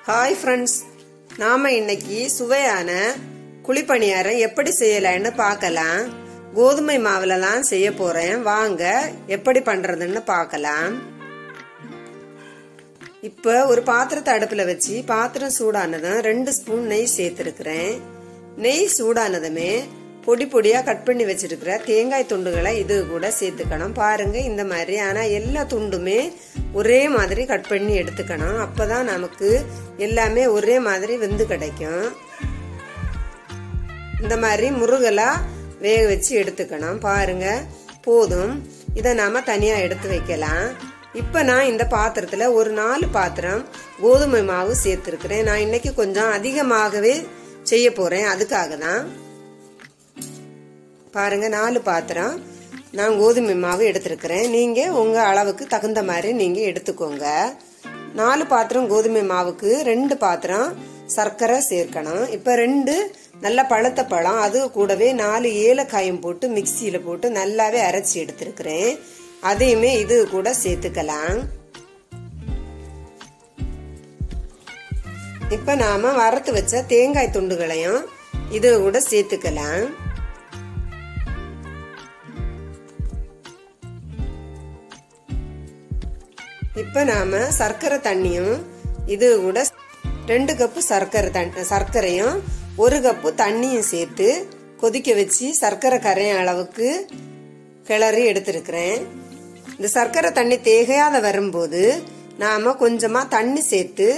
Hi friends, நாம இன்னைக்கு சுவையான குழிப்பணியாரம் எப்படி செய்யலான்னு பார்க்கலாம். கோதுமை மாவுலலாம் செய்ய போறேன். வாங்க எப்படி பண்றதுன்னு பார்க்கலாம். இப்ப ஒரு பாத்திரத்தை அடுப்புல வச்சு பாத்திரம் சூடானதும் 2 ஸ்பூன் நெய் சேர்த்திருக்கிறேன். நெய் சூடானதுமே பொடி பொடியா கட் பண்ணி வச்சிருக்கிற தேங்காய் துண்டுகளை இது கூட சேர்த்துக்கணும். பாருங்க இந்த மாதிரி. ஆனா எல்லா துண்டுமே ஒரே மாதிரி கட் பண்ணி எடுத்துக்கணும். அப்பதான் நமக்கு எல்லாமே ஒரே மாதிரி வெந்து கிடைக்கும். இந்த மாதிரி முருகலா வேக வச்சு எடுத்துக்கணும். பாருங்க போதும். இதை நாம தனியா எடுத்து வைக்கலாம். இப்ப நான் இந்த பாத்திரத்துல ஒரு 4 பாத்திரம் கோதுமை மாவு சேர்த்திருக்கிறேன். நான் இன்னைக்கு கொஞ்சம் அதிகமாகவே செய்ய போறேன். அதுக்காக தான் பாருங்க 4 பாத்திரம் நான் கோதுமை மாவு எடுத்திருக்கிறேன். நீங்க உங்க அளவுக்கு தகுந்த மாதிரி நீங்க எடுத்துக்கோங்க. 4 பாத்திரம் கோதுமை மாவுக்கு 2 பாத்திரம் சர்க்கரை சேர்க்கணும். இப்ப 2 நல்ல பழுத்த பழம், அது கூடவே 4 ஏலக்காயும் போட்டு மிக்சியில போட்டு நல்லாவே அரைச்சி எடுத்திருக்கிறேன். அதையுமே இது கூட சேர்த்துக்கலாம். இப்ப நாம வறுத்து வச்ச தேங்காய் துண்டுகளையும் இது கூட சேர்த்துக்கலாம். இப்ப நாம சர்க்கரை தண்ணியும் இது கூட 2 கப்பு சர்க்கரையும் 1 கப்பு தண்ணியும் சேர்த்து கொதிக்க வச்சு சர்க்கரை கரையும் அளவுக்கு கிளறி எடுத்திருக்கிறேன். இந்த சர்க்கரை தண்ணி தேகையாத வரும்போது நாம கொஞ்சமா தண்ணி சேர்த்து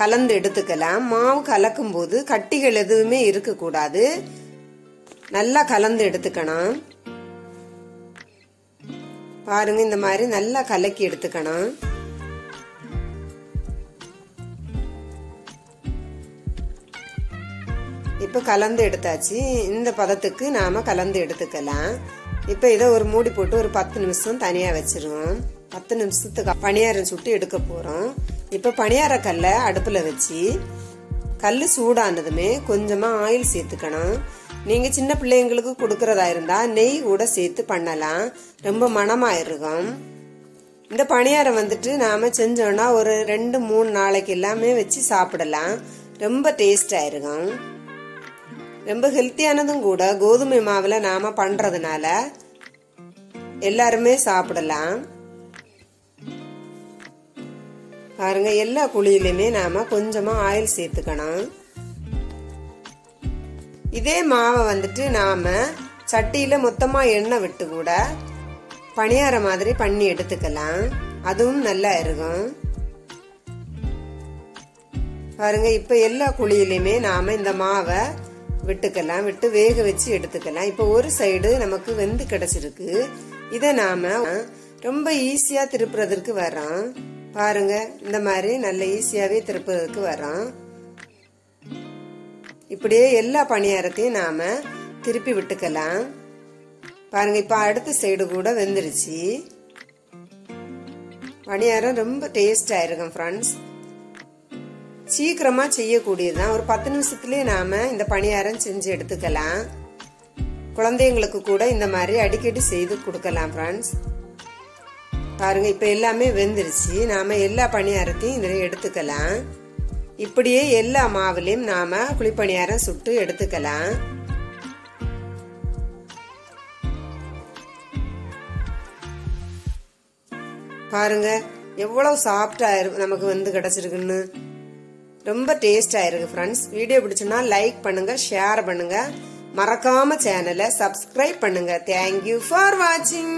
கலந்து எடுத்துக்கலாம். மாவு கலக்கும் போது கட்டிகள் எதுவுமே இருக்க கூடாது. நல்லா கலந்து எடுத்துக்கணும். பாருங்க இந்த மாதிரி நல்லா கலக்கி எடுத்துக்கணும். இப்ப கலந்து எடுத்தாச்சு. இந்த பதத்துக்கு நாம கலந்து எடுத்துக்கலாம். இப்ப இதை ஒரு மூடி போட்டு ஒரு 10 நிமிஷம் தனியா வச்சிருவோம். 10 நிமிஷத்துக்கு பணியாரம் சுட்டு எடுக்க போறோம். இப்ப பணியார கல்ல அடுப்புல வச்சு கல்லு சூடானதுமே கொஞ்சமா ஆயில் சேர்த்துக்கணும். நீங்க சின்ன பிள்ளைங்களுக்கு கொடுக்கறதா இருந்தா நெய் கூட சேர்த்து பண்ணலாம். ரொம்ப மணமா இருக்கும். இந்த பணியாரம் வந்துட்டு நாம செஞ்சோம்னா ஒரு 2-3 நாளைக்கு எல்லாமே வச்சு சாப்பிடலாம். ரொம்ப டேஸ்டா இருக்கும். ரொம்ப ஹெல்த்தியானதும் கூட. கோதுமை மாவுல நாம பண்றதுனால எல்லாருமே சாப்பிடலாம். பாருங்க எல்லா குழியிலுமே நாம கொஞ்சமா ஆயில் சேர்த்துக்கணும். இதே மாவை வந்துட்டு நாம சட்டியில மொத்தமா எண்ணெய் விட்டு கூட பணியார மாதிரி பண்ணி எடுத்துக்கலாம். அதுவும் நல்லா இருக்கும். பாருங்க இப்ப எல்லா குழியிலுமே நாம இந்த மாவை விட்டுக்கலாம். விட்டு வேக வச்சு எடுத்துக்கலாம். இப்ப ஒரு சைடு நமக்கு வெந்து கிடைச்சிருக்கு. இதை நாம ரொம்ப ஈஸியா திருப்புறதுக்கு வரோம். பாருங்க இந்த மாதிரி நல்ல ஈஸியாவே திருப்புறதுக்கு வரோம். இப்படியே எல்லா பணியாரத்தையும் நாம திருப்பி விட்டுக்கலாம். பாருங்க இப்ப அடுத்த சைடு கூட வெந்துருச்சு. பணியாரம் ரொம்ப டேஸ்டா இருக்கும் ஃப்ரெண்ட்ஸ். சீக்கிரமா செய்யக்கூடியதுதான். ஒரு 10 நிமிஷத்துலயே நாம இந்த பணியாரம் செஞ்சு எடுத்துக்கலாம். குழந்தைங்களுக்கு கூட இந்த மாதிரி அடிக்கடி செய்து கொடுக்கலாம் ஃப்ரெண்ட்ஸ். பாருங்க இப்ப எல்லாமே வெந்துருச்சு. நாம எல்லா பணியாரத்தையும் இதுல எடுத்துக்கலாம். இப்படியே எல்லா மாவுலயும் நாம குழிப்பணியாரம் சுட்டு எடுத்துக்கலாம். பாருங்க எவ்வளவு சாஃப்டா நமக்கு வந்து கிடைச்சிருக்குன்னு. ரொம்ப டேஸ்டா இருக்கு ஃப்ரெண்ட்ஸ். வீடியோ பிடிச்சுன்னா லைக் பண்ணுங்க, ஷேர் பண்ணுங்க, மறக்காம சேனலை சப்ஸ்கிரைப் பண்ணுங்க. தேங்க்யூ ஃபார் வாட்சிங்.